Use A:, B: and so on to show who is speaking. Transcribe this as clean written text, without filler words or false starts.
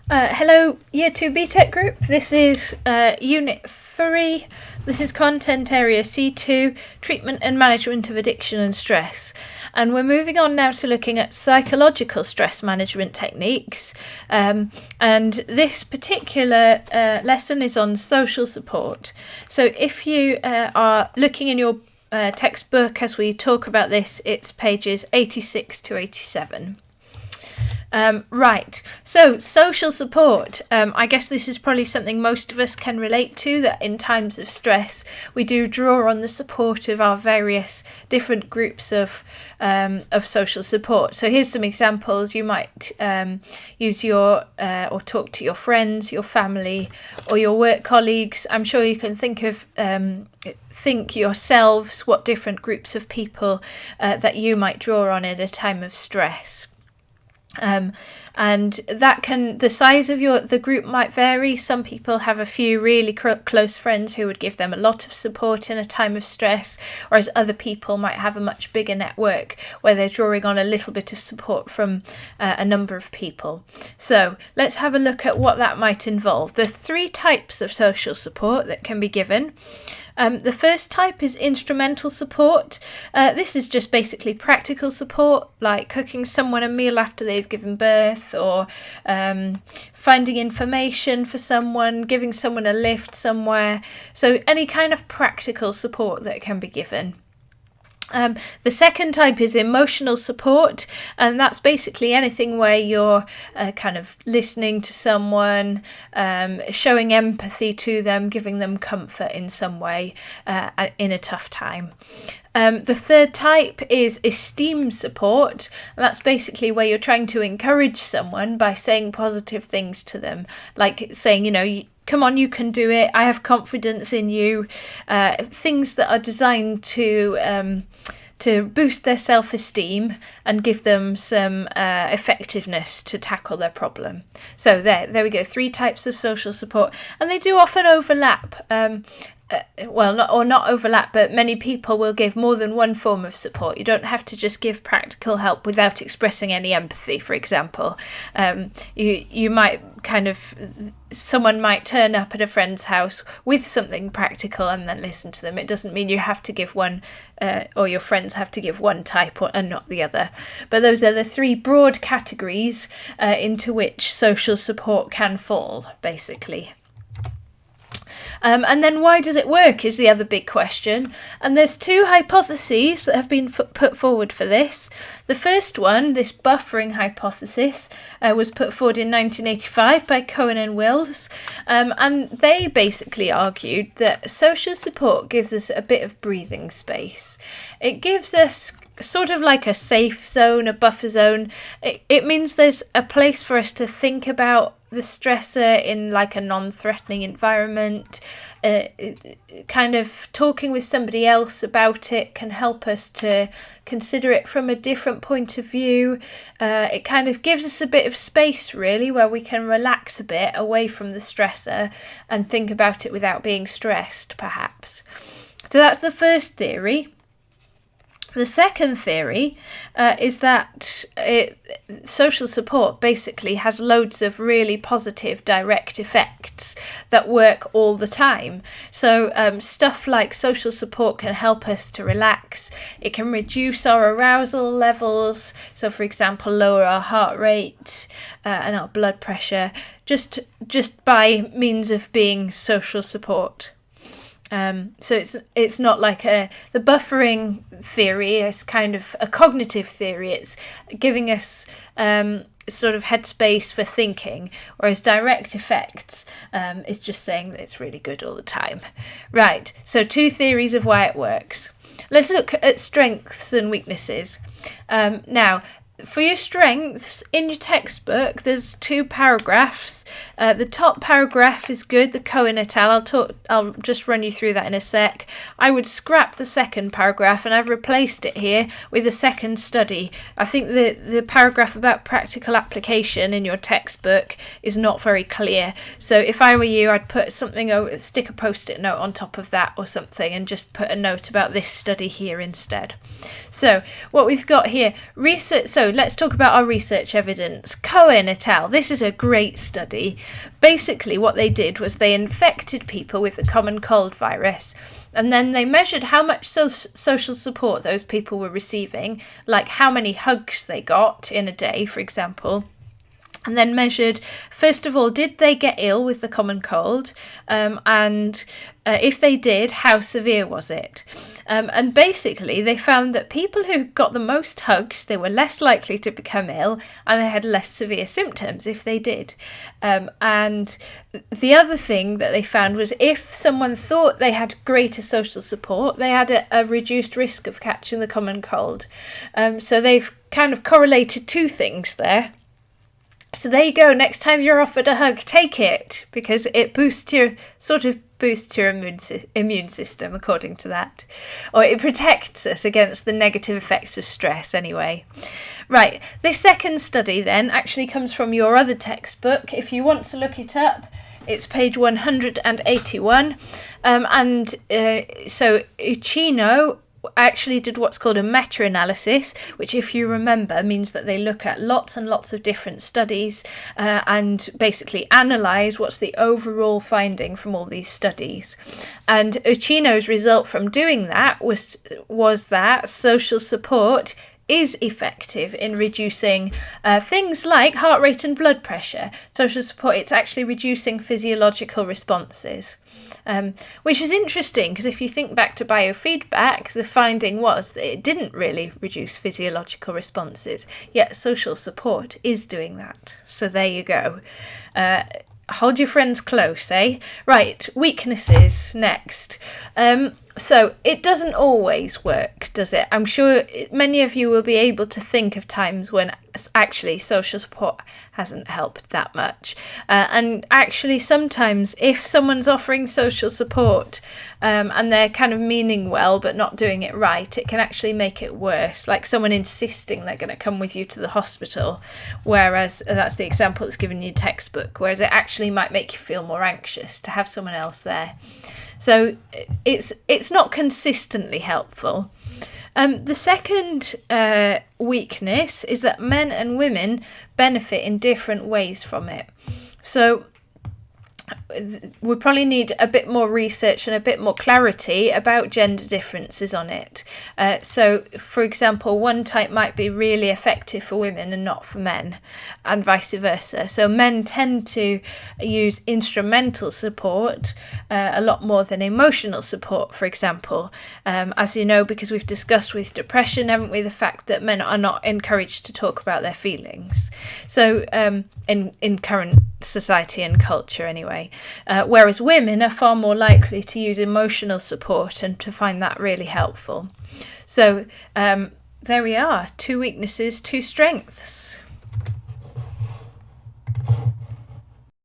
A: Hello, Year 2 BTEC group. This is Unit 3. This is Content Area C2, Treatment and Management of Addiction and Stress. And we're moving on now to looking at psychological stress management techniques. And this particular lesson is on social support. So if you are looking in your textbook as we talk about this, it's pages 86 to 87. Right, so social support. I guess this is probably something most of us can relate to, that in times of stress we do draw on the support of our various different groups of social support. So here's some examples. You might use your or talk to your friends, your family, or your work colleagues. I'm sure you can think yourselves what different groups of people that you might draw on at a time of stress. And that the size of the group might vary. Some people have a few really close friends who would give them a lot of support in a time of stress, whereas other people might have a much bigger network where they're drawing on a little bit of support from a number of people. So let's have a look at what that might involve. There's 3 types of social support that can be given. The first type is instrumental support. This is just basically practical support, like cooking someone a meal after they've given birth, or finding information for someone, giving someone a lift somewhere. So any kind of practical support that can be given. The second type is emotional support, and that's basically anything where you're kind of listening to someone, showing empathy to them, giving them comfort in some way in a tough time. The third type is esteem support. And that's basically where you're trying to encourage someone by saying positive things to them, like saying, come on, you can do it. I have confidence in you. Things that are designed to boost their self-esteem and give them some effectiveness to tackle their problem. So there we go. 3 types of social support, and they do often overlap. Not overlap, but many people will give more than one form of support. You don't have to just give practical help without expressing any empathy, for example. You might someone might turn up at a friend's house with something practical and then listen to them. It doesn't mean you have to give one, or your friends have to give one type and not the other. But those are the 3 broad categories into which social support can fall, basically. And then why does it work is the other big question. And there's 2 hypotheses that have been put forward for this. The first one, this buffering hypothesis, was put forward in 1985 by Cohen and Wills. And they basically argued that social support gives us a bit of breathing space. It gives us sort of like a safe zone, a buffer zone. It means there's a place for us to think about the stressor in like a non-threatening environment. Kind of talking with somebody else about it can help us to consider it from a different point of view. It kind of gives us a bit of space, really, where we can relax a bit away from the stressor and think about it without being stressed, perhaps. So that's the first theory. The second theory is that social support basically has loads of really positive direct effects that work all the time. So stuff like social support can help us to relax. It can reduce our arousal levels. So, for example, lower our heart rate and our blood pressure just by means of being social support. So it's not like the buffering theory is kind of a cognitive theory. It's giving us sort of headspace for thinking, whereas direct effects is just saying that it's really good all the time. Right, so 2 theories of why it works. Let's look at strengths and weaknesses. Now, for your strengths, in your textbook, there's 2 paragraphs. The top paragraph is good, the Cohen et al. I'll just run you through that in a sec. I would scrap the second paragraph, and I've replaced it here with a second study. I think the paragraph about practical application in your textbook is not very clear. So if I were you, I'd put stick a post-it note on top of that or something, and just put a note about this study here instead. So what we've got here, research. So let's talk about our research evidence. Cohen et al. This is a great study. Basically, what they did was they infected people with the common cold virus, and then they measured how much social support those people were receiving, like how many hugs they got in a day, for example. And then measured, first of all, did they get ill with the common cold? And if they did, how severe was it? And basically, they found that people who got the most hugs, they were less likely to become ill, and they had less severe symptoms if they did. And the other thing that they found was if someone thought they had greater social support, they had a reduced risk of catching the common cold. So they've kind of correlated two things there. So there you go. Next time you're offered a hug, take it, because it boosts your immune system, according to that. Or it protects us against the negative effects of stress anyway. Right, this second study then actually comes from your other textbook. If you want to look it up, it's page 181. So Uchino actually did what's called a meta-analysis, which, if you remember, means that they look at lots and lots of different studies and basically analyse what's the overall finding from all these studies. And Uchino's result from doing that was that social support is effective in reducing things like heart rate and blood pressure. Social support, it's actually reducing physiological responses. Which is interesting, because if you think back to biofeedback, the finding was that it didn't really reduce physiological responses, yet social support is doing that. So there you go. Hold your friends close, eh? Right, weaknesses next. So it doesn't always work, does it? I'm sure many of you will be able to think of times when actually social support hasn't helped that much. And actually sometimes if someone's offering social support and they're kind of meaning well but not doing it right, it can actually make it worse. Like someone insisting they're going to come with you to the hospital, whereas that's the example that's given in your textbook, whereas it actually might make you feel more anxious to have someone else there. So it's not consistently helpful. The second weakness is that men and women benefit in different ways from it. So we probably need a bit more research and a bit more clarity about gender differences on it. So, for example, one type might be really effective for women and not for men, and vice versa. So men tend to use instrumental support a lot more than emotional support, for example. As you know, because we've discussed with depression, haven't we, the fact that men are not encouraged to talk about their feelings. So in current society and culture anyway. Whereas women are far more likely to use emotional support and to find that really helpful. So there we are, 2 weaknesses, 2 strengths.